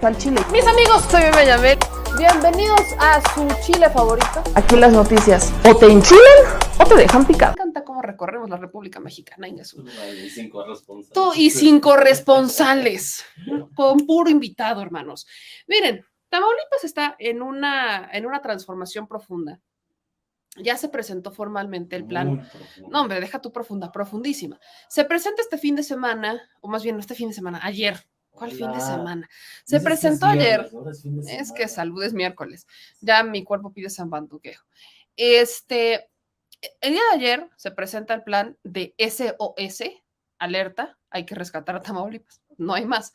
Al chile. Mis amigos, soy Bebe Yamel. Bienvenidos a su chile favorito. Aquí las noticias o te enchilan o te dejan picado. Me encanta cómo recorremos la República Mexicana, Ingesu. Y sin corresponsales. Y sin corresponsales. Con puro invitado, hermanos. Miren, Tamaulipas está en una transformación profunda. Ya se presentó formalmente el plan. No, hombre, deja tu profunda, profundísima. Se presenta este fin de semana, o más bien no este fin de semana, ayer. ¿Cuál fin de semana? Se presentó ayer. Es que salud es miércoles. Ya mi cuerpo pide San Banduquejo. El día de ayer se presenta el plan de SOS, alerta, hay que rescatar a Tamaulipas, no hay más.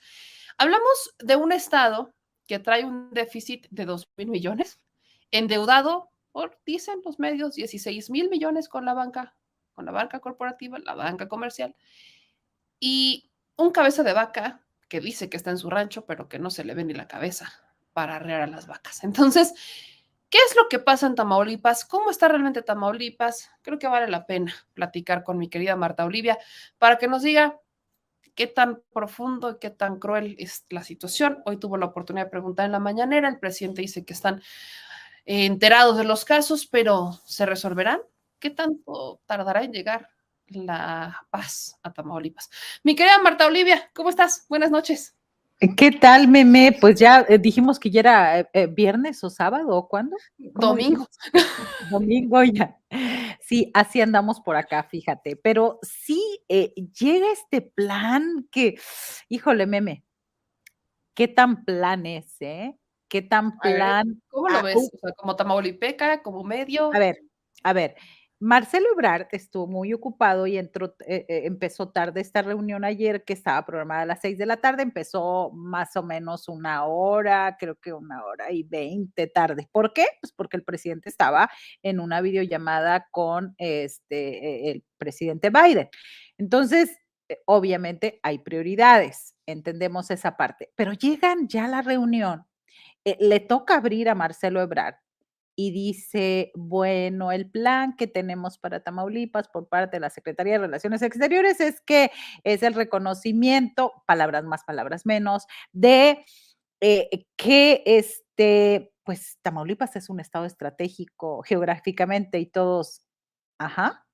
Hablamos de un estado que trae un déficit de 2,000 millones, endeudado por, dicen los medios, 16,000 millones con la banca corporativa, la banca comercial, y un cabeza de vaca que dice que está en su rancho, pero que no se le ve ni la cabeza para arrear a las vacas. Entonces, ¿qué es lo que pasa en Tamaulipas? ¿Cómo está realmente Tamaulipas? Creo que vale la pena platicar con mi querida Marta Olivia para que nos diga qué tan profundo y qué tan cruel es la situación. Hoy tuvo la oportunidad de preguntar en la mañanera. El presidente dice que están enterados de los casos, pero ¿se resolverán? ¿Qué tanto tardará en llegar la paz a Tamaulipas? Mi querida Marta Olivia, ¿cómo estás? Buenas noches. ¿Qué tal, Meme? Pues ya dijimos que ya era viernes o sábado, ¿o cuándo? Domingo. Domingo ya. Sí, así andamos por acá, fíjate. Pero sí, llega este plan que, híjole, Meme, ¿qué tan plan es, eh? ¿Qué tan plan? ¿Cómo lo ves? O sea, como tamaulipeca, como medio. A ver, Marcelo Ebrard estuvo muy ocupado y empezó tarde esta reunión ayer, que estaba programada a las 6 de la tarde, empezó más o menos 1 hora, creo que 1 hora y 20 tarde. ¿Por qué? Pues porque el presidente estaba en una videollamada con el presidente Biden. Entonces, obviamente hay prioridades, entendemos esa parte, pero llegan ya a la reunión, le toca abrir a Marcelo Ebrard y dice, bueno, el plan que tenemos para Tamaulipas por parte de la Secretaría de Relaciones Exteriores es que es el reconocimiento, palabras más, palabras menos, de que pues Tamaulipas es un estado estratégico geográficamente y todos, ajá.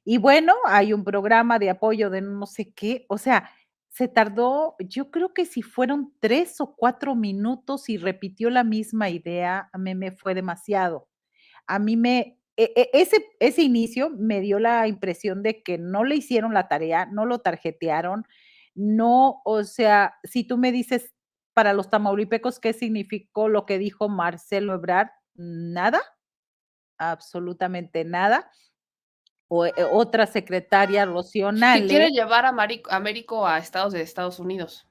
Y bueno, hay un programa de apoyo de no sé qué, o sea, se tardó, yo creo que si fueron 3 o 4 minutos y repitió la misma idea, a mí me fue demasiado. A mí ese inicio me dio la impresión de que no le hicieron la tarea, no lo tarjetearon, no, o sea, si tú me dices para los tamaulipecos, ¿qué significó lo que dijo Marcelo Ebrard? Nada, absolutamente nada. Otra secretaria, Rocío Que quiere Nale. llevar a Américo a estados de Estados Unidos.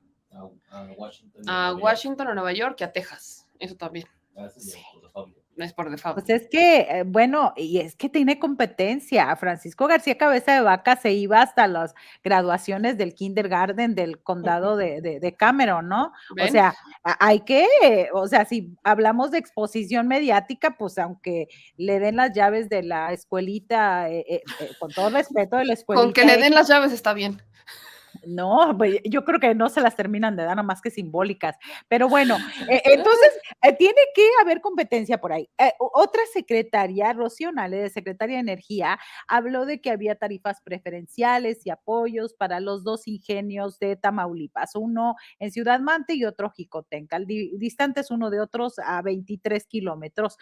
A Washington o Nueva York y a Texas. Eso también. Sí. No es por default. Pues es que, bueno, y es que tiene competencia. Francisco García Cabeza de Vaca se iba hasta las graduaciones del kindergarten del condado de Cameron, ¿no? ¿Ven? O sea, o sea, si hablamos de exposición mediática, pues aunque le den las llaves de la escuelita, con todo respeto de la escuelita. Con que le den las llaves está bien. No, pues yo creo que no se las terminan de dar, nada más que simbólicas. Pero bueno, entonces tiene que haber competencia por ahí. Otra secretaria, Rocío Nale, de Secretaria de Energía, habló de que había tarifas preferenciales y apoyos para los 2 ingenios de Tamaulipas, uno en Ciudad Mante y otro Jicotenca, distantes uno de otros a 23 kilómetros.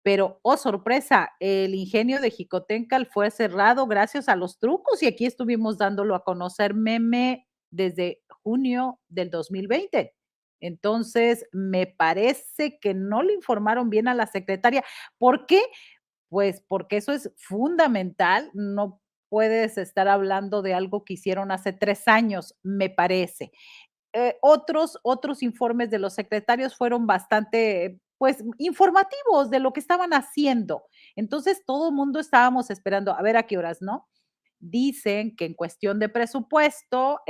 Pero, oh sorpresa, el ingenio de Jicotencal fue cerrado gracias a los trucos y aquí estuvimos dándolo a conocer, Meme, desde junio del 2020. Entonces, me parece que no le informaron bien a la secretaria. ¿Por qué? Pues porque eso es fundamental. No puedes estar hablando de algo que hicieron hace 3 años, me parece. Otros informes de los secretarios fueron bastante, pues, informativos de lo que estaban haciendo. Entonces, todo el mundo estábamos esperando a ver a qué horas, ¿no? dicen que en cuestión de presupuesto,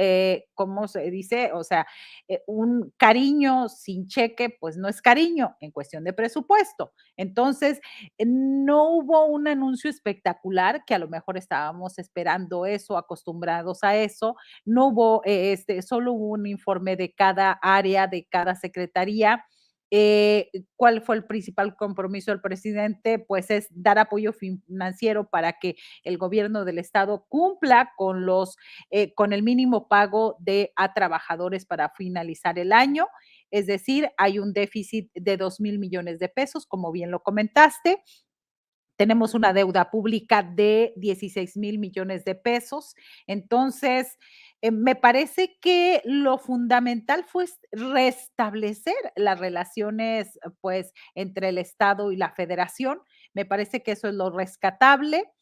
¿cómo se dice? O sea, un cariño sin cheque, pues no es cariño en cuestión de presupuesto. Entonces, no hubo un anuncio espectacular, que a lo mejor estábamos esperando eso, acostumbrados a eso. No hubo, solo hubo un informe de cada área, de cada secretaría. ¿Cuál fue el principal compromiso del presidente? Pues es dar apoyo financiero para que el gobierno del estado cumpla con el mínimo pago a trabajadores para finalizar el año. Es decir, hay un déficit de 2,000 millones de pesos, como bien lo comentaste. Tenemos una deuda pública de 16,000 millones de pesos. Entonces, me parece que lo fundamental fue restablecer las relaciones, pues, entre el Estado y la Federación. Me parece que eso es lo rescatable.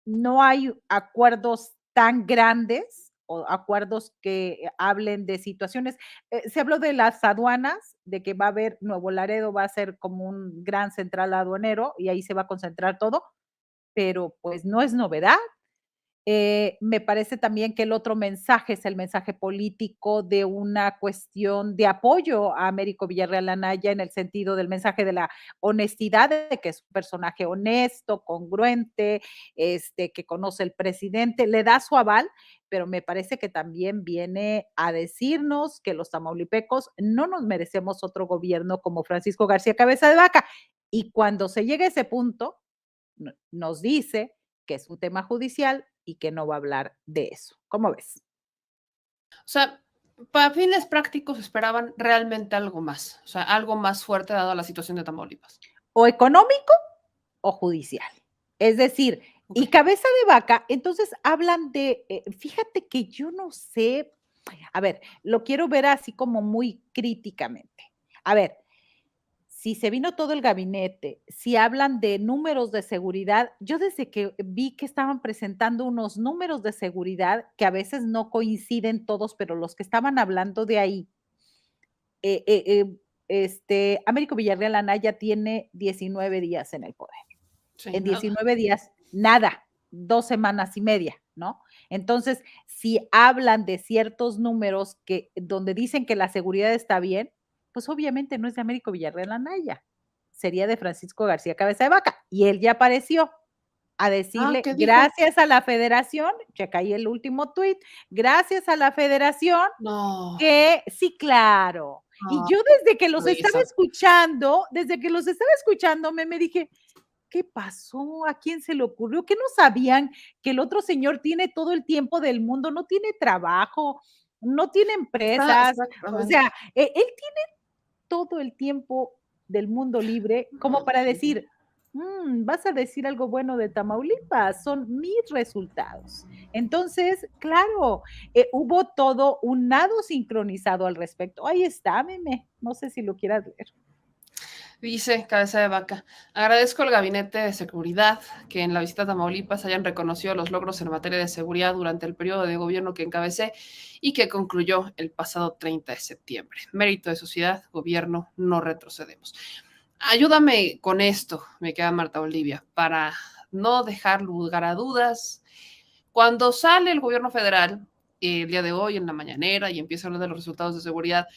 No hay acuerdos tan grandes o acuerdos que hablen de situaciones. Se habló de las aduanas, de que va a haber Nuevo Laredo, va a ser como un gran central aduanero y ahí se va a concentrar todo, pero pues no es novedad. Me parece también que el otro mensaje es el mensaje político de una cuestión de apoyo a Américo Villarreal Anaya en el sentido del mensaje de la honestidad, de que es un personaje honesto, congruente, que conoce el presidente, le da su aval, pero me parece que también viene a decirnos que los tamaulipecos no nos merecemos otro gobierno como Francisco García Cabeza de Vaca. Y cuando se llega a ese punto, nos dice que es un tema judicial y que no va a hablar de eso. ¿Cómo ves? O sea, para fines prácticos esperaban realmente algo más, o sea, algo más fuerte dado la situación de Tamaulipas. O económico o judicial. Es decir, y Ok. Cabeza de Vaca, entonces hablan de, fíjate que yo no sé, a ver, lo quiero ver así como muy críticamente. A ver, si se vino todo el gabinete, si hablan de números de seguridad, yo desde que vi que estaban presentando unos números de seguridad que a veces no coinciden todos, pero los que estaban hablando de ahí, eh, eh, Américo Villarreal Anaya tiene 19 días en el poder. Sí, En nada. 19 días, nada, 2 semanas y media, ¿no? Entonces, si hablan de ciertos números donde dicen que la seguridad está bien, pues obviamente no es de Américo Villarreal Anaya, sería de Francisco García Cabeza de Vaca, y él ya apareció a Ah, decirle: ¿qué dijo? "Gracias a la federación", checa ahí el último tuit, "gracias a la federación No, que", sí, claro. Y no, yo risa. desde que los estaba escuchando, me dije: "¿Qué pasó? ¿A quién se le ocurrió? ¿Qué no sabían que el otro señor tiene todo el tiempo del mundo? No tiene trabajo, no tiene empresas". O Exactamente. sea, él tiene todo el tiempo del mundo libre como para decir: vas a decir algo bueno de Tamaulipas, son mis resultados". Entonces, claro, hubo todo un nado sincronizado al respecto. Ahí está, meme, no sé si lo quieras leer. Dice Cabeza de Vaca, agradezco al Gabinete de Seguridad que en la visita a Tamaulipas hayan reconocido los logros en materia de seguridad durante el periodo de gobierno que encabecé y que concluyó el pasado 30 de septiembre. Mérito de sociedad, gobierno, no retrocedemos. Ayúdame con esto, me queda Marta Olivia, para no dejar lugar a dudas. Cuando sale el gobierno federal, el día de hoy en la mañanera y empieza a hablar de los resultados de seguridad,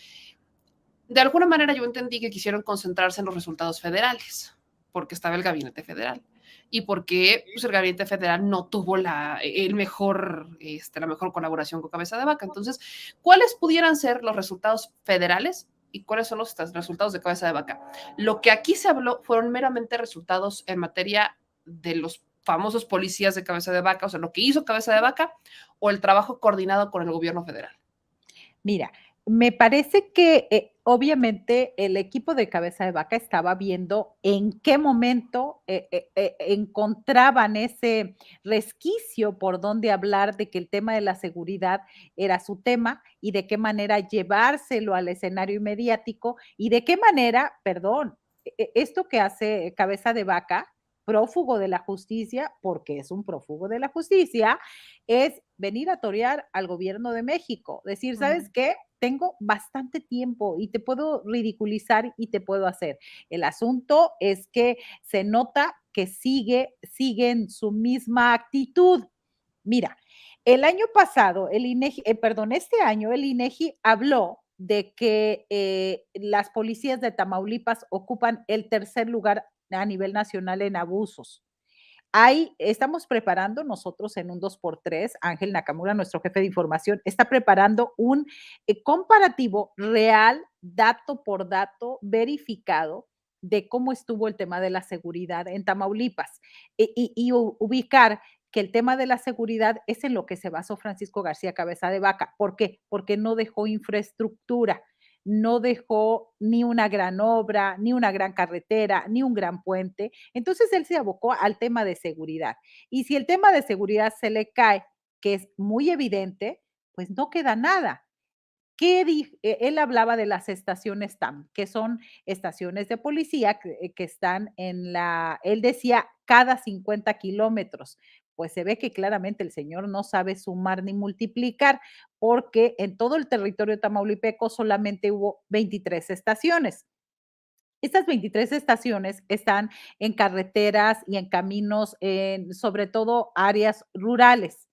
de alguna manera yo entendí que quisieron concentrarse en los resultados federales, porque estaba el gabinete federal y porque pues, el gabinete federal no tuvo la mejor colaboración con Cabeza de Vaca. Entonces, ¿cuáles pudieran ser los resultados federales y cuáles son los resultados de Cabeza de Vaca? Lo que aquí se habló fueron meramente resultados en materia de los famosos policías de Cabeza de Vaca, o sea, lo que hizo Cabeza de Vaca o el trabajo coordinado con el gobierno federal. Mira, me parece que, obviamente, el equipo de Cabeza de Vaca estaba viendo en qué momento, encontraban ese resquicio por donde hablar de que el tema de la seguridad era su tema, y de qué manera llevárselo al escenario mediático, y de qué manera, perdón, esto que hace Cabeza de Vaca, prófugo de la justicia, porque es un prófugo de la justicia, es venir a torear al gobierno de México, decir, ¿sabes Ujú. qué? Tengo bastante tiempo y te puedo ridiculizar y te puedo hacer. El asunto es que se nota que sigue en su misma actitud. Mira, el año pasado, el INEGI, perdón, este año el INEGI habló de que las policías de Tamaulipas ocupan el tercer lugar a nivel nacional en abusos. Estamos preparando nosotros en un 2x3, Ángel Nakamura, nuestro jefe de información, está preparando un comparativo real, dato por dato, verificado de cómo estuvo el tema de la seguridad en Tamaulipas y ubicar que el tema de la seguridad es en lo que se basó Francisco García Cabeza de Vaca. ¿Por qué? Porque no dejó infraestructura, no dejó ni una gran obra, ni una gran carretera, ni un gran puente. Entonces él se abocó al tema de seguridad. Y si el tema de seguridad se le cae, que es muy evidente, pues no queda nada. Él hablaba de las estaciones TAM, que son estaciones de policía que están él decía, cada 50 kilómetros. Pues se ve que claramente el señor no sabe sumar ni multiplicar, porque en todo el territorio tamaulipeco solamente hubo 23 estaciones. Estas 23 estaciones están en carreteras y en caminos, sobre todo áreas rurales.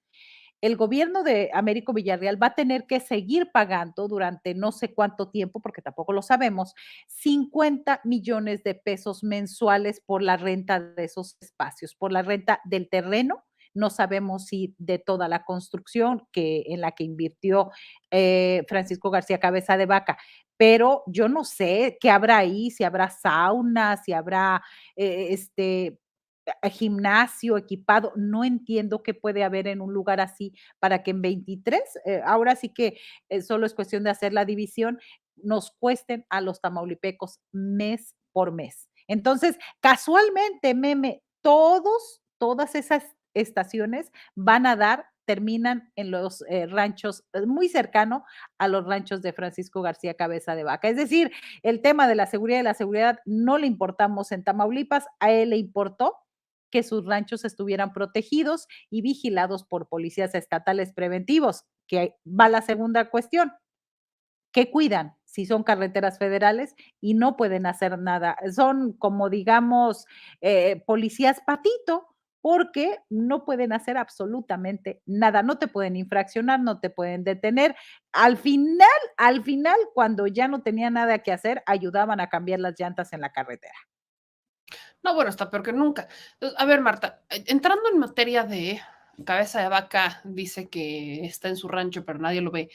El gobierno de Américo Villarreal va a tener que seguir pagando durante no sé cuánto tiempo, porque tampoco lo sabemos, 50 millones de pesos mensuales por la renta de esos espacios, por la renta del terreno. No sabemos si de toda la construcción en la que invirtió Francisco García Cabeza de Vaca, pero yo no sé qué habrá ahí, si habrá sauna, si habrá gimnasio equipado, no entiendo qué puede haber en un lugar así para que en 23, ahora sí que solo es cuestión de hacer la división, nos cuesten a los tamaulipecos mes por mes. Entonces, casualmente, meme, todas esas estaciones van a terminan en los ranchos, muy cercano a los ranchos de Francisco García Cabeza de Vaca. Es decir, el tema de la seguridad y la seguridad no le importamos en Tamaulipas, a él le importó que sus ranchos estuvieran protegidos y vigilados por policías estatales preventivos, que va la segunda cuestión. ¿Qué cuidan? Si son carreteras federales y no pueden hacer nada. Son como, digamos, policías patito, porque no pueden hacer absolutamente nada. No te pueden infraccionar, no te pueden detener. Al final, cuando ya no tenía nada que hacer, ayudaban a cambiar las llantas en la carretera. No, bueno, está peor que nunca. Entonces, a ver, Marta, entrando en materia de Cabeza de Vaca, dice que está en su rancho, pero nadie lo ve.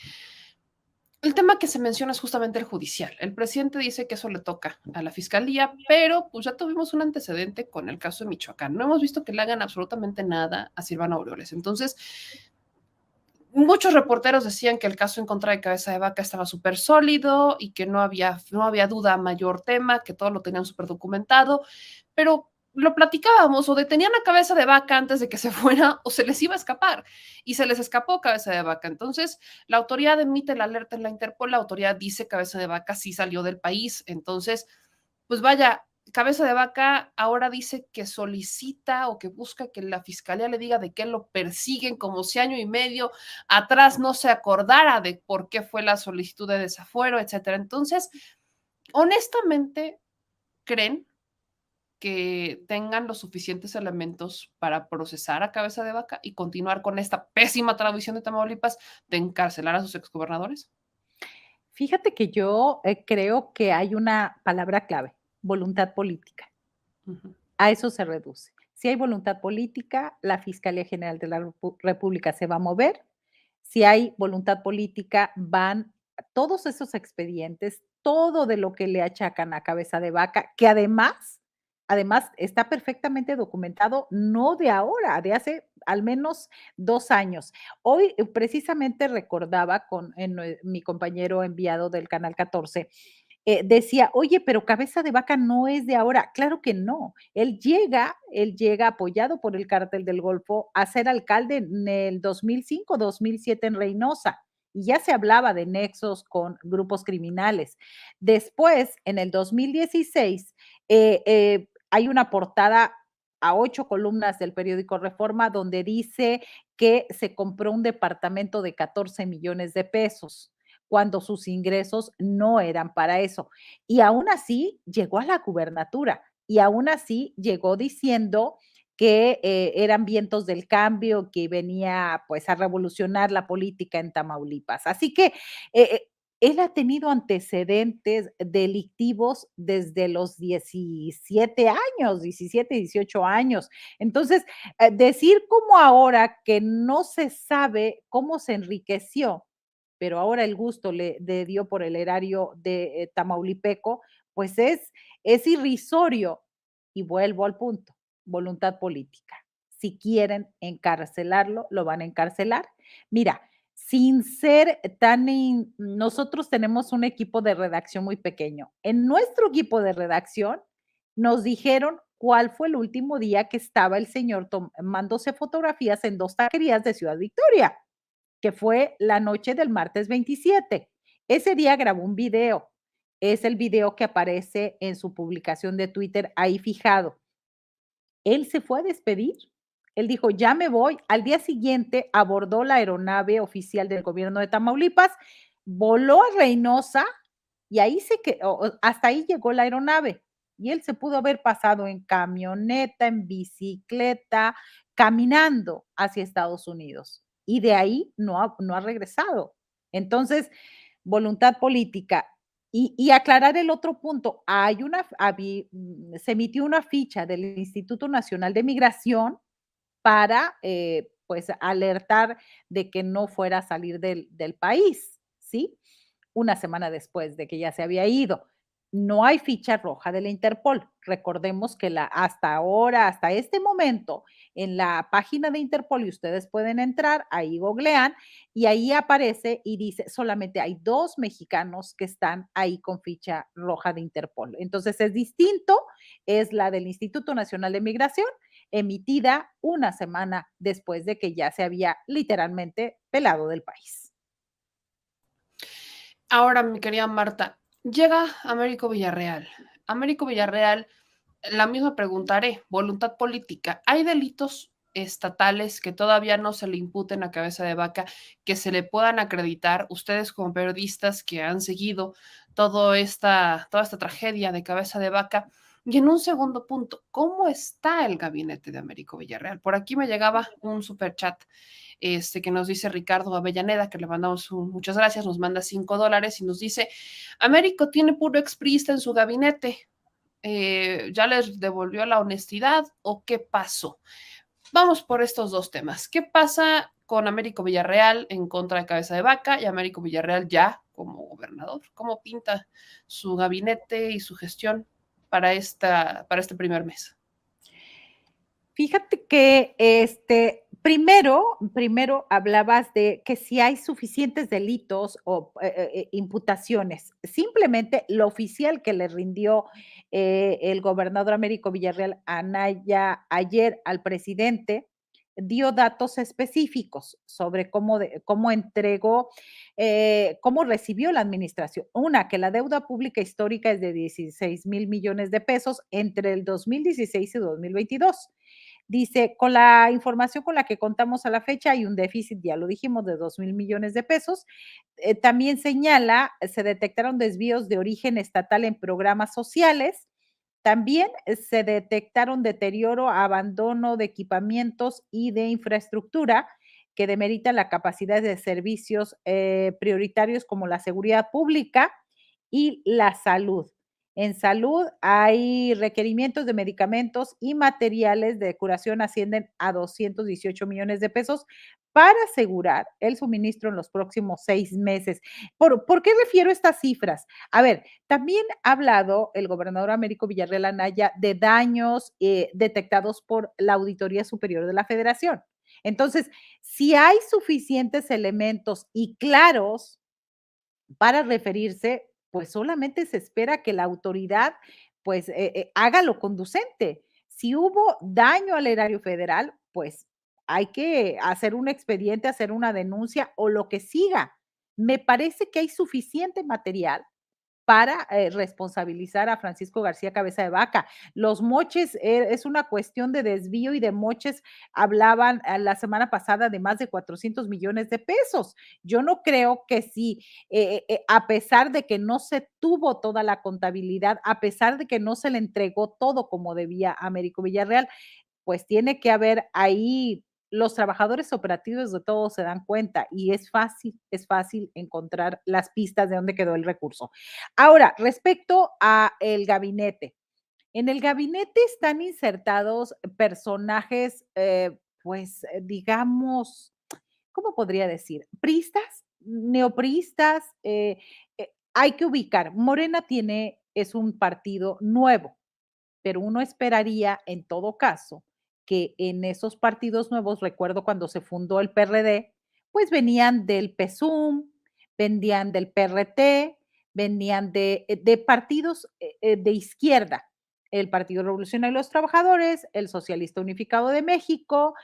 El tema que se menciona es justamente el judicial. El presidente dice que eso le toca a la fiscalía, pero pues ya tuvimos un antecedente con el caso de Michoacán. No hemos visto que le hagan absolutamente nada a Silvano Aureoles. Entonces, muchos reporteros decían que el caso en contra de Cabeza de Vaca estaba súper sólido y que no había duda mayor tema, que todo lo tenían súper documentado, pero lo platicábamos, o detenían a Cabeza de Vaca antes de que se fuera o se les iba a escapar y se les escapó Cabeza de Vaca. Entonces, la autoridad emite la alerta en la Interpol, la autoridad dice Cabeza de Vaca sí salió del país. Entonces, pues vaya, Cabeza de Vaca ahora dice que solicita o que busca que la fiscalía le diga de qué lo persiguen, como si año y medio atrás no se acordara de por qué fue la solicitud de desafuero, etcétera. Entonces, honestamente, ¿creen que tengan los suficientes elementos para procesar a Cabeza de Vaca y continuar con esta pésima tradición de Tamaulipas de encarcelar a sus exgobernadores? Fíjate que yo creo que hay una palabra clave, voluntad política. Ujú. A eso se reduce. Si hay voluntad política, la Fiscalía General de la República se va a mover. Si hay voluntad política, van todos esos expedientes, todo de lo que le achacan a Cabeza de Vaca, que además está perfectamente documentado, no de ahora, de hace al menos 2 años. Hoy, precisamente recordaba mi compañero enviado del Canal 14, decía: "Oye, pero Cabeza de Vaca no es de ahora". Claro que no. Él llega apoyado por el Cártel del Golfo a ser alcalde en el 2005, 2007 en Reynosa, y ya se hablaba de nexos con grupos criminales. Después, en el 2016, hay una portada a 8 columnas del periódico Reforma, donde dice que se compró un departamento de 14 millones de pesos, cuando sus ingresos no eran para eso. Y aún así llegó a la gubernatura y aún así llegó diciendo que eran vientos del cambio, que venía pues a revolucionar la política en Tamaulipas. Así que él ha tenido antecedentes delictivos desde los 17 años, 17, 18 años. Entonces, decir como ahora que no se sabe cómo se enriqueció, pero ahora el gusto le dio por el erario de tamaulipeco, pues es irrisorio. Y vuelvo al punto, voluntad política. Si quieren encarcelarlo, lo van a encarcelar. Mira, sin ser nosotros tenemos un equipo de redacción muy pequeño. En nuestro equipo de redacción nos dijeron cuál fue el último día que estaba el señor tomándose fotografías en 2 taquerías de Ciudad Victoria, que fue la noche del martes 27. Ese día grabó un video. Es el video que aparece en su publicación de Twitter ahí fijado. Él se fue a despedir. Él dijo: "Ya me voy". Al día siguiente abordó la aeronave oficial del gobierno de Tamaulipas, voló a Reynosa y ahí se quedó, hasta ahí llegó la aeronave. Y él se pudo haber pasado en camioneta, en bicicleta, caminando hacia Estados Unidos. Y de ahí no ha regresado. Entonces, voluntad política. Y aclarar el otro punto, se emitió una ficha del Instituto Nacional de Migración para, pues, alertar de que no fuera a salir del país, ¿sí? Una semana después de que ya se había ido. No hay ficha roja de la Interpol. Recordemos que hasta ahora, hasta este momento, en la página de Interpol, y ustedes pueden entrar, ahí googlean, y ahí aparece y dice, solamente hay 2 mexicanos que están ahí con ficha roja de Interpol. Entonces es distinto, es la del Instituto Nacional de Migración, emitida una semana después de que ya se había literalmente pelado del país. Ahora, mi querida Marta, llega Américo Villarreal. Américo Villarreal, la misma preguntaré, voluntad política. ¿Hay delitos estatales que todavía no se le imputen a Cabeza de Vaca, que se le puedan acreditar? Ustedes como periodistas que han seguido toda esta tragedia de Cabeza de Vaca. Y en un segundo punto, ¿cómo está el gabinete de Américo Villarreal? Por aquí me llegaba un superchat que nos dice Ricardo Avellaneda, que le mandamos muchas gracias, nos manda $5 y nos dice, Américo tiene puro expriista en su gabinete, ¿ya les devolvió la honestidad o qué pasó? Vamos por estos 2 temas. ¿Qué pasa con Américo Villarreal en contra de Cabeza de Vaca y Américo Villarreal ya como gobernador? ¿Cómo pinta su gabinete y su gestión para este primer mes? Fíjate que, primero hablabas de que si hay suficientes delitos o, imputaciones. Simplemente lo oficial que le rindió, el gobernador Américo Villarreal Anaya ayer al presidente, dio datos específicos sobre cómo entregó, cómo recibió la administración. Una, que la deuda pública histórica es de 16,000 millones de pesos entre el 2016 y 2022. Dice, con la información con la que contamos a la fecha hay un déficit, ya lo dijimos, de 2,000 millones de pesos. También señala, se detectaron desvíos de origen estatal en programas sociales. También se detectaron deterioro, abandono de equipamientos y de infraestructura que demeritan la capacidad de servicios prioritarios como la seguridad pública y la salud. En salud hay requerimientos de medicamentos y materiales de curación ascienden a 218 millones de pesos para asegurar el suministro en los próximos 6 meses. ¿Por qué refiero estas cifras? A ver, también ha hablado el gobernador Américo Villarreal Anaya de daños detectados por la Auditoría Superior de la Federación. Entonces, si hay suficientes elementos y claros para referirse, pues solamente se espera que la autoridad pues haga lo conducente. Si hubo daño al erario federal, pues hay que hacer un expediente, hacer una denuncia o lo que siga. Me parece que hay suficiente material para responsabilizar a Francisco García Cabeza de Vaca. Los moches es una cuestión de desvío y de moches. Hablaban la semana pasada de más de 400 millones de pesos. Yo no creo que si, a pesar de que no se tuvo toda la contabilidad, a pesar de que no se le entregó todo como debía a Américo Villarreal, pues tiene que haber ahí, los trabajadores operativos de todo se dan cuenta y es fácil encontrar las pistas de dónde quedó el recurso. Ahora, respecto a el gabinete. En el gabinete están insertados personajes, pues, digamos, ¿cómo podría decir? Priistas, neopriistas, hay que ubicar. Morena es un partido nuevo, pero uno esperaría en todo caso que en esos partidos nuevos, recuerdo cuando se fundó el PRD, pues venían del PSUM, venían del PRT, venían de partidos de izquierda, el Partido Revolucionario de los Trabajadores, el Socialista Unificado de México,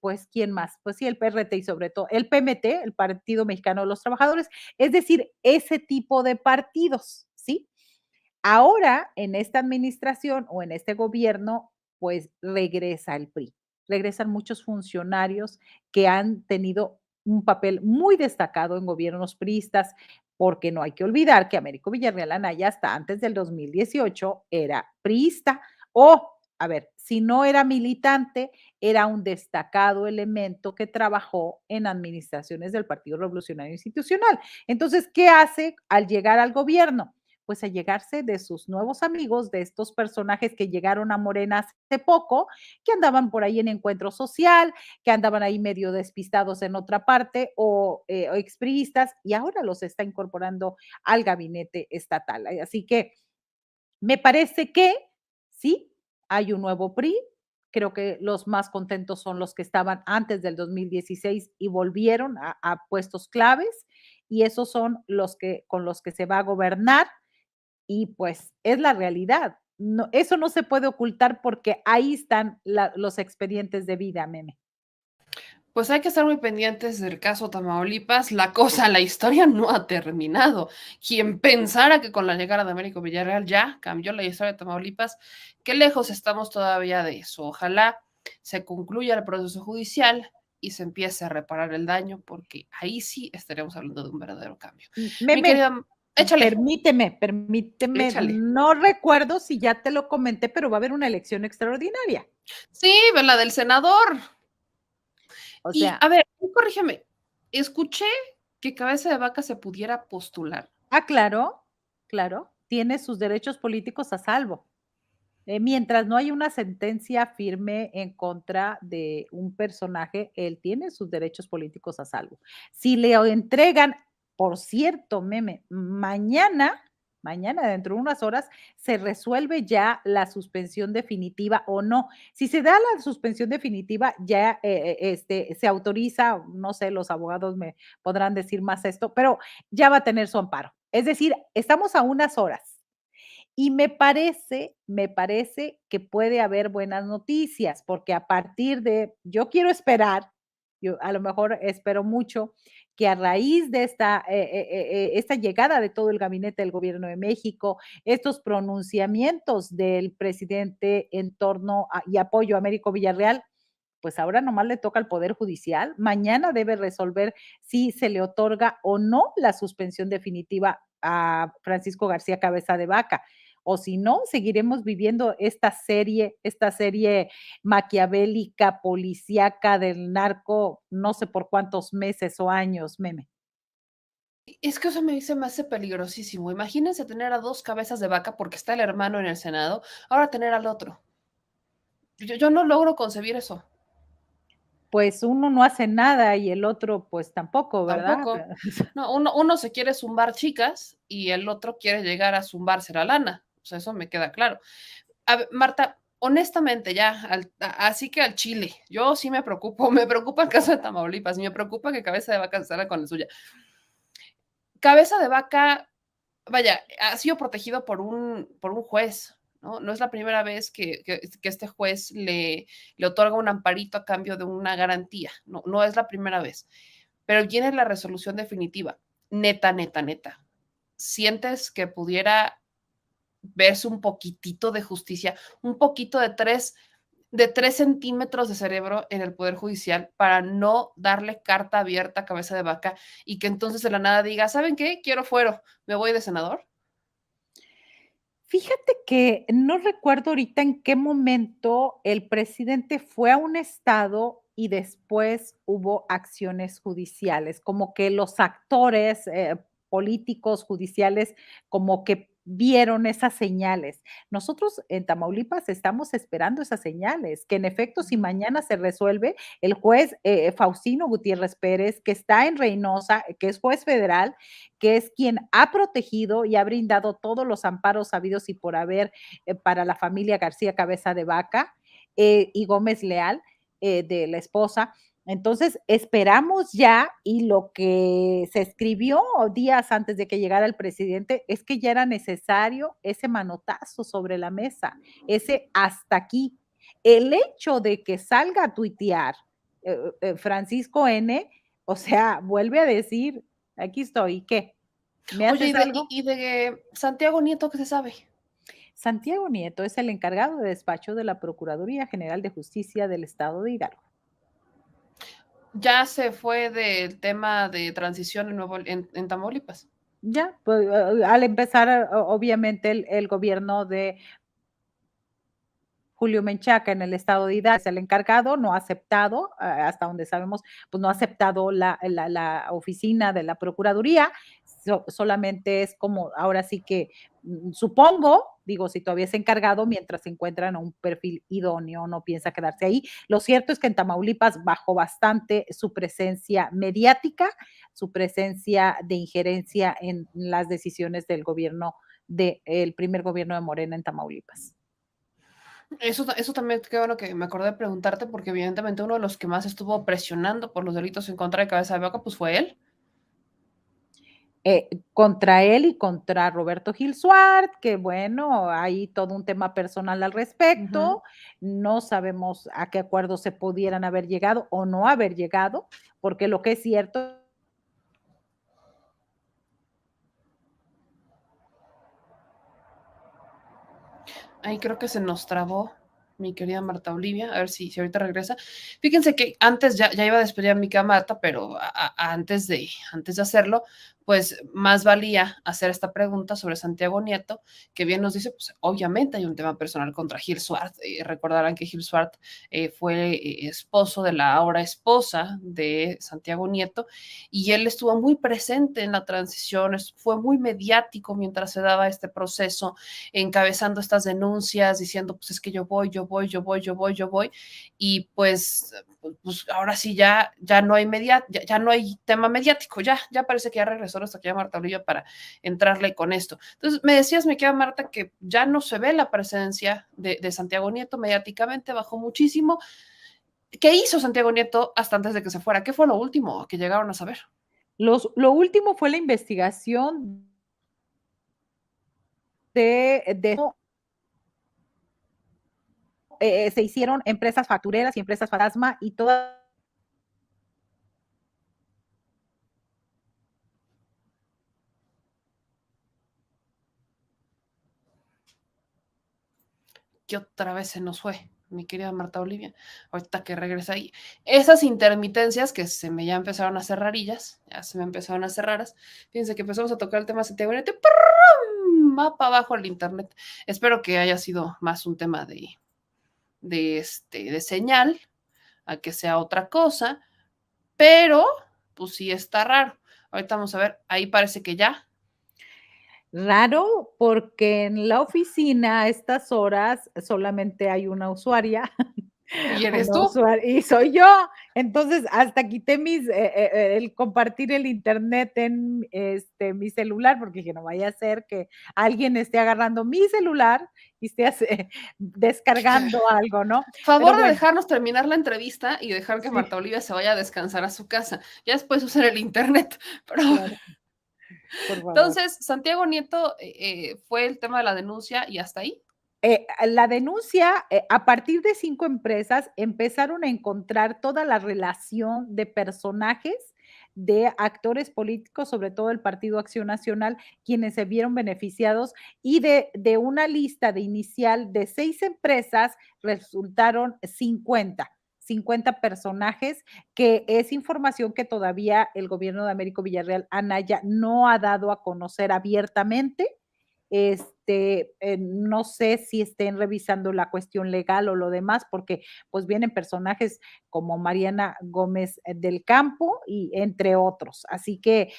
pues, ¿quién más? Pues sí, el PRT y sobre todo el PMT, el Partido Mexicano de los Trabajadores, es decir, ese tipo de partidos, ¿sí? Ahora, en esta administración o en este gobierno, pues regresa el PRI. Regresan muchos funcionarios que han tenido un papel muy destacado en gobiernos priistas, porque no hay que olvidar que Américo Villarreal Anaya hasta antes del 2018 era priista o, a ver, si no era militante, era un destacado elemento que trabajó en administraciones del Partido Revolucionario Institucional. Entonces, ¿qué hace al llegar al gobierno? Pues a llegarse de sus nuevos amigos, de estos personajes que llegaron a Morena hace poco, que andaban por ahí en encuentro social, que andaban ahí medio despistados en otra parte o expriistas, y ahora los está incorporando al gabinete estatal. Así que me parece que sí, hay un nuevo PRI. Creo que los más contentos son los que estaban antes del 2016 y volvieron a puestos claves, y esos son los que con los que se va a gobernar y pues es la realidad. No, eso no se puede ocultar porque ahí están los expedientes de vida, meme. Pues hay que estar muy pendientes del caso Tamaulipas. La cosa, la historia no ha terminado. Quien pensara que con la llegada de Américo Villarreal ya cambió la historia de Tamaulipas, qué lejos estamos todavía de eso. Ojalá se concluya el proceso judicial y se empiece a reparar el daño, porque ahí sí estaremos hablando de un verdadero cambio. Mi Meme, querida, échale, permíteme, échale. no recuerdo si ya te lo comenté, pero va a haber una elección extraordinaria. Sí, la del senador. O Y sea, a ver, corrígeme, escuché que Cabeza de Vaca se pudiera postular. claro, claro, tiene sus derechos políticos a salvo. Mientras no hay una sentencia firme en contra de un personaje, él tiene sus derechos políticos a salvo. Si le entregan, por cierto, meme, mañana, dentro de unas horas, se resuelve ya la suspensión definitiva o no. Si se da la suspensión definitiva, ya se autoriza, no sé, los abogados me podrán decir más esto, pero ya va a tener su amparo. Es decir, estamos a unas horas. Y me parece que puede haber buenas noticias, porque a partir de, yo quiero esperar, yo a lo mejor espero mucho, que a raíz de esta llegada de todo el gabinete del gobierno de México, estos pronunciamientos del presidente en torno y apoyo a Américo Villarreal, pues ahora nomás le toca al Poder Judicial. Mañana debe resolver si se le otorga o no la suspensión definitiva a Francisco García Cabeza de Vaca. O si no, seguiremos viviendo esta serie maquiavélica, policíaca del narco, no sé por cuántos meses o años, meme. Es que eso me hace peligrosísimo. Imagínense tener a dos cabezas de vaca porque está el hermano en el Senado, ahora tener al otro. Yo no logro concebir eso, Pues uno no hace nada y el otro pues tampoco, ¿verdad? tampoco. No, uno se quiere zumbar chicas y el otro quiere llegar a zumbarse la lana. O sea, eso me queda claro. A ver, Marta, honestamente, ya, así que al Chile, yo sí me preocupa el caso de Tamaulipas, y me preocupa que Cabeza de Vaca se salga con la suya. Cabeza de Vaca, vaya, ha sido protegido por un juez, ¿no? No es la primera vez que este juez le otorga un amparito a cambio de una garantía, no es la primera vez, pero viene la resolución definitiva, neta, neta, neta. ¿sientes que pudiera verse un poquitito de justicia, un poquito de 3 centímetros de cerebro en el Poder Judicial para no darle carta abierta a Cabeza de Vaca y que entonces de la nada diga, ¿saben qué? Quiero fuero, me voy de senador? Fíjate que no recuerdo ahorita en qué momento el presidente fue a un estado y después hubo acciones judiciales, como que los actores políticos, judiciales, como que vieron esas señales. Nosotros en Tamaulipas estamos esperando esas señales, que en efecto si mañana se resuelve, el juez Faustino Gutiérrez Pérez, que está en Reynosa, que es juez federal, que es quien ha protegido y ha brindado todos los amparos habidos y por haber para la familia García Cabeza de Vaca y Gómez Leal, de la esposa. Entonces, esperamos ya y lo que se escribió días antes de que llegara el presidente es que ya era necesario ese manotazo sobre la mesa, ese hasta aquí. El hecho de que salga a tuitear Francisco N., o sea, vuelve a decir, aquí estoy, ¿qué? ¿Me Oye, haces algo? y de Santiago Nieto, ¿qué se sabe? Santiago Nieto es el encargado de despacho de la Procuraduría General de Justicia del Estado de Hidalgo. Ya se fue del tema de transición en Tamaulipas. Ya, pues, al empezar, obviamente, el gobierno de Julio Menchaca en el estado de Hidalgo es el encargado, no ha aceptado, hasta donde sabemos, pues no ha aceptado la oficina de la Procuraduría, solamente es como, ahora sí que supongo, digo, si todavía es encargado, mientras se encuentran a un perfil idóneo, no piensa quedarse ahí. Lo cierto es que en Tamaulipas bajó bastante su presencia mediática, su presencia de injerencia en las decisiones del gobierno, del primer gobierno de Morena en Tamaulipas. Eso también, qué bueno que me acordé de preguntarte, porque evidentemente uno de los que más estuvo presionando por los delitos en contra de Cabeza de Vaca, pues fue él. Contra él y contra Roberto Gil Suart, que bueno, hay todo un tema personal al Ujú. respecto. No sabemos a qué acuerdos se pudieran haber llegado o no haber llegado, porque lo que es cierto. Ahí creo que se nos trabó mi querida Marta Olivia, a ver si ahorita regresa. Fíjense que antes ya iba a despedir a mi querida Marta, pero antes de hacerlo, pues más valía hacer esta pregunta sobre Santiago Nieto, que bien nos dice, pues obviamente hay un tema personal contra Gil Swart. Recordarán que Gil Swart fue esposo de la ahora esposa de Santiago Nieto, y él estuvo muy presente en la transición, fue muy mediático mientras se daba este proceso, encabezando estas denuncias, diciendo, pues es que yo voy, yo voy, yo voy, yo voy, yo voy, y pues ahora sí ya no hay ya no hay tema mediático, ya parece que ya regresó nuestra querida Marta Olivia para entrarle con esto. Entonces, me decías, mi querida Marta, que ya no se ve la presencia de Santiago Nieto mediáticamente, bajó muchísimo. ¿Qué hizo Santiago Nieto hasta antes de que se fuera? ¿Qué fue lo último que llegaron a saber? Lo último fue la investigación de se hicieron empresas factureras y empresas fantasma y todas. Que otra vez se nos fue, mi querida Marta Olivia, ahorita que regresa ahí. Esas intermitencias que se me ya empezaron a hacer rarillas, ya se me empezaron a hacer raras. Fíjense que empezamos a tocar el tema de Santiago Nieto, va para abajo el internet. Espero que haya sido más un tema de señal, a que sea otra cosa, pero pues sí está raro. Ahorita vamos a ver, ahí parece que ya. Raro, porque en la oficina a estas horas solamente hay una usuaria, ¿Y eres una tú? usuaria, y soy yo. Entonces, hasta quité el compartir el internet en mi celular, porque dije, no vaya a ser que alguien esté agarrando mi celular y esté descargando algo, ¿no? Pero Favor de bueno, dejarnos terminar la entrevista y dejar que sí, Marta Olivia se vaya a descansar a su casa. Ya después usar el internet. Pero claro, por favor. entonces, Santiago Nieto fue el tema de la denuncia y hasta ahí. La denuncia, a partir de 5 empresas, empezaron a encontrar toda la relación de personajes de actores políticos, sobre todo el Partido Acción Nacional, quienes se vieron beneficiados y de una lista de inicial de 6 empresas resultaron 50 personajes, que es información que todavía el gobierno de Américo Villarreal Anaya no ha dado a conocer abiertamente. No sé si estén revisando la cuestión legal o lo demás, porque pues vienen personajes como Mariana Gómez del Campo y entre otros. Así que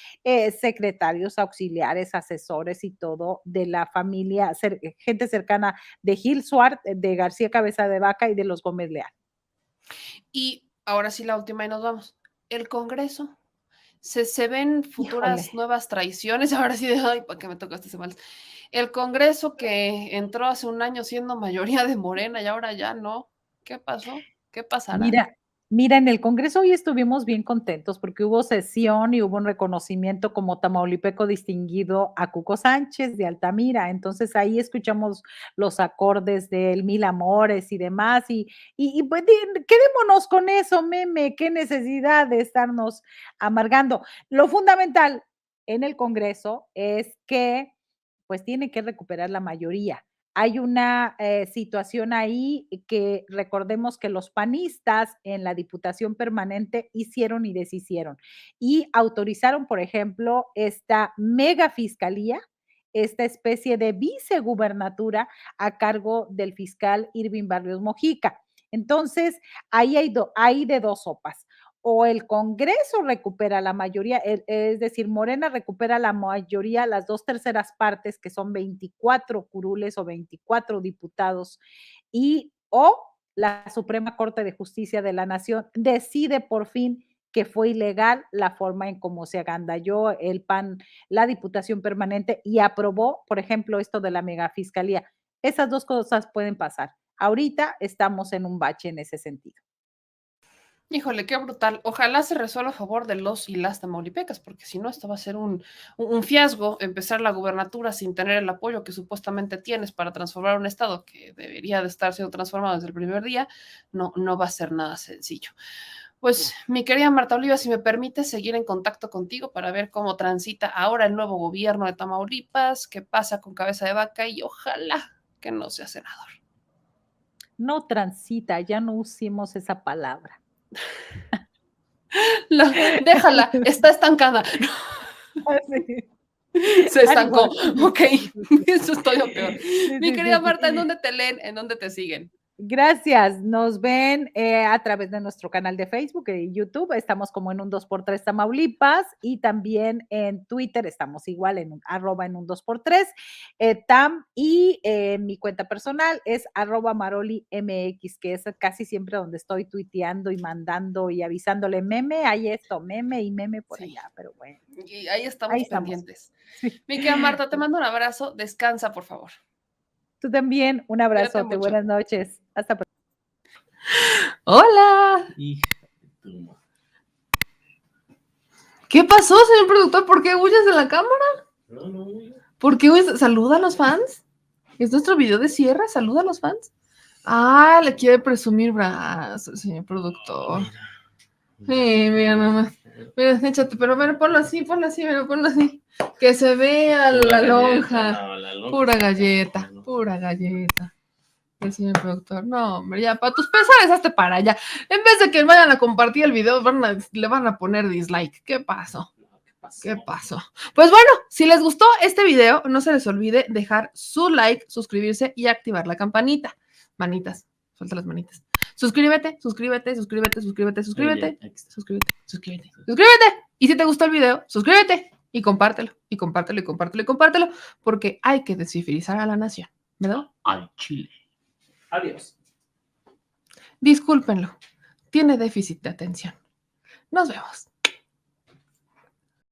secretarios, auxiliares, asesores y todo de la familia, gente cercana de Gil Suárez, de García Cabeza de Vaca y de los Gómez Leal. Y ahora sí, la última y nos vamos. El Congreso. Se ven futuras Híjole. nuevas traiciones. Ahora sí, ay, ¿para qué me tocaste ese mal? El Congreso que entró hace un año siendo mayoría de Morena y ahora ya no. ¿Qué pasó? ¿Qué pasará? Mira, en el Congreso hoy estuvimos bien contentos porque hubo sesión y hubo un reconocimiento como tamaulipeco distinguido a Cuco Sánchez de Altamira. Entonces ahí escuchamos los acordes de El Mil Amores y demás. Y pues quedémonos con eso, meme, qué necesidad de estarnos amargando. Lo fundamental en el Congreso es que pues tiene que recuperar la mayoría. Hay una situación ahí que recordemos que los panistas en la Diputación Permanente hicieron y deshicieron y autorizaron, por ejemplo, esta mega fiscalía, esta especie de vicegubernatura a cargo del fiscal Irving Barrios Mojica. Entonces, ahí hay de dos sopas. O el Congreso recupera la mayoría, es decir, Morena recupera la mayoría, las 2/3 partes, que son 24 curules o 24 diputados, o la Suprema Corte de Justicia de la Nación decide por fin que fue ilegal la forma en cómo se agandalló el PAN, la Diputación Permanente, y aprobó, por ejemplo, esto de la megafiscalía. Esas dos cosas pueden pasar. Ahorita estamos en un bache en ese sentido. Híjole, qué brutal. Ojalá se resuelva a favor de los y las tamaulipecas, porque si no, esto va a ser un fiasco, empezar la gubernatura sin tener el apoyo que supuestamente tienes para transformar un estado que debería de estar siendo transformado desde el primer día. No, no va a ser nada sencillo. Pues, mi querida Marta Olivia, si me permite seguir en contacto contigo para ver cómo transita ahora el nuevo gobierno de Tamaulipas, qué pasa con Cabeza de Vaca y ojalá que no sea senador. No transita, ya no usemos esa palabra. Déjala, está estancada. Sí. Se estancó. Algo Ok, eso es todo peor. Sí, Mi sí, querida sí, Marta, ¿en sí. dónde te leen? ¿En dónde te siguen? Gracias. Nos ven a través de nuestro canal de Facebook y YouTube. Estamos como en un 2x3 Tamaulipas y también en Twitter estamos igual en @ en un 2x3 Tam y mi cuenta personal es @marolimx, que es casi siempre donde estoy tuiteando y mandando y avisándole meme, hay esto, meme y meme por Sí. allá, pero bueno, Y ahí estamos ahí estamos. pendientes. Sí. Mi querida Marta, te mando un abrazo. Descansa, por favor. Tú también, un Cuídate abrazote, mucho. buenas noches. Hasta pronto. Hola. Hija de tu madre. ¿Qué pasó, señor productor? ¿Por qué huyes de la cámara? No. ¿Por qué huyes? ¿Saluda a los fans? ¿Es nuestro video de cierre? ¿Saluda a los fans? Ah, le quiere presumir brazos, señor productor. Sí, mira nomás. Mira, échate, pero mira, ponlo así, mira, ponlo así. Que se vea la lonja. No, la lonja. Pura galleta, pura galleta. El señor productor. No, hombre, ya, para tus pesares, hazte para allá. En vez de que vayan a compartir el video, le van a poner dislike. ¿Qué pasó? ¿Qué pasó? Pues bueno, si les gustó este video, no se les olvide dejar su like, suscribirse y activar la campanita. Manitas, suelta las manitas. Suscríbete. Suscríbete. Y si te gustó el video, suscríbete y compártelo, porque hay que descifrizar a la nación, ¿verdad? Al chile. Adiós. Discúlpenlo, tiene déficit de atención. Nos vemos.